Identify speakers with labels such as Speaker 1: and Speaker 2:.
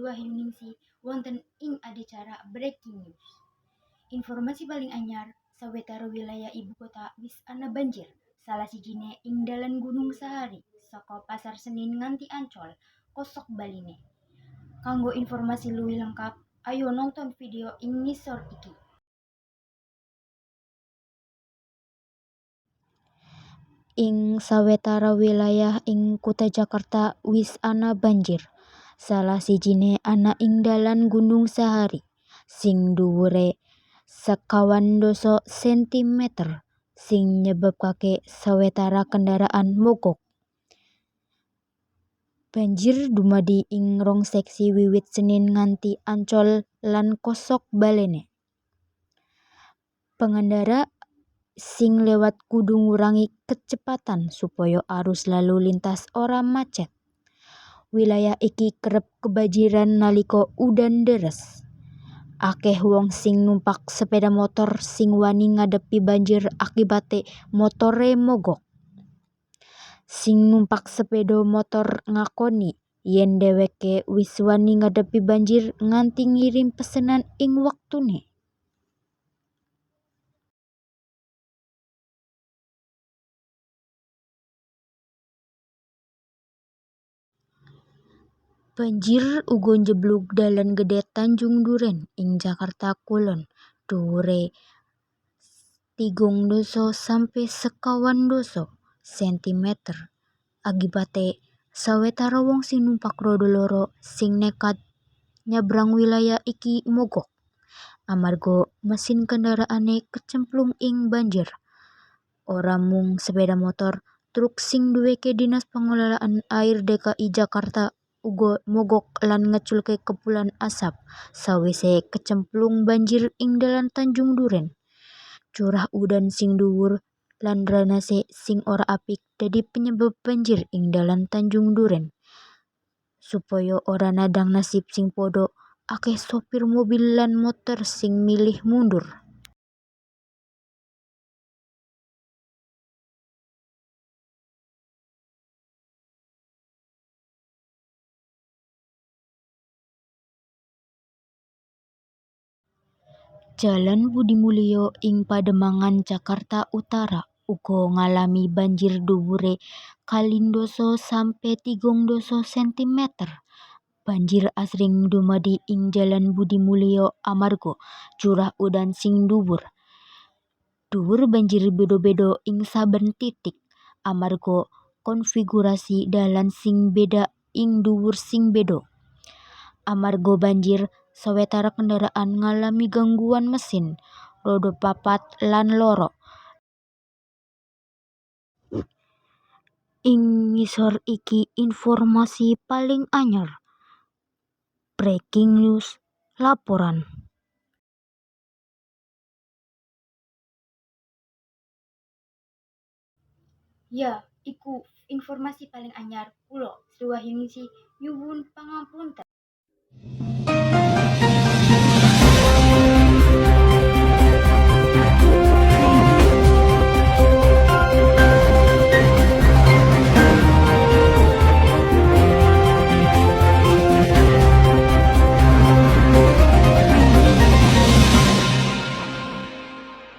Speaker 1: Wahyuningsih wonten ing adicara Breaking News. Informasi paling anyar sawetara wilayah ibu kota wis ana banjir. Salah sijine ing dalan Gunung Sahari saka Pasar Senin nganti Ancol kosok baline. Kanggo informasi luwih lengkap, ayo nonton video ing ngisor iki.
Speaker 2: Ing sawetara wilayah ing Kota Jakarta wis ana banjir. Salah sijine ana ing dalan Gunung Sahari sing dhuwure 50 cm sing nyebabake sawetara kendaraan mogok. Banjir dumadi ing rong seksi wiwit Senin nganti Ancol lan kosok balene. Pengendara sing lewat kudu ngurangi kecepatan supaya arus lalu lintas ora macet. Wilayah iki kerep kebanjiran nalika udan deres. Akeh wong sing numpak sepeda motor sing wani ngadepi banjir akibate motore mogok. Sing numpak sepeda motor ngakoni yen dheweke wis wani ngadepi banjir nganti ngirim pesenan ing wektune. Banjir uga njeblug dalan gede Tanjung Duren ing Jakarta Kulon. Dhuwure 30 sampe 50 cm. Akibate sawetara wong sing numpak roda loro sing nekat nyabrang wilayah iki mogok. Amarga mesin kendaraane kecemplung ing banjir. Ora mung sepeda motor, truk sing duweke Dinas Pengelolaan Air DKI Jakarta uga mogok lan ngeculke kepulan asap sawise kecemplung banjir ing dalan Tanjung Duren. Curah udan sing dhuwur lan drainase sing ora apik dadi penyebab banjir ing dalan Tanjung Duren. Supaya ora nadang nasib sing padha, akeh sopir mobil lan motor sing milih mundur. Jalan Budi Mulyo ing Pademangan Jakarta Utara uga ngalami banjir dhuwure 12 sampe 30 cm. Banjir asring dumadi ing Jalan Budi Mulyo amarga curah udan sing dhuwur. Dhuwur banjir beda-beda ing saben titik amarga konfigurasi dalan sing beda ing dhuwur sing beda. Amarga banjir, sawetara kendaraan ngalami gangguan mesin, roda papat lan loro. Ing ngisor iki informasi paling anyar. Breaking News laporan.
Speaker 1: Ya, iku informasi paling anyar. Kulo Sri Wahyuningsih nyuwun pangapunten.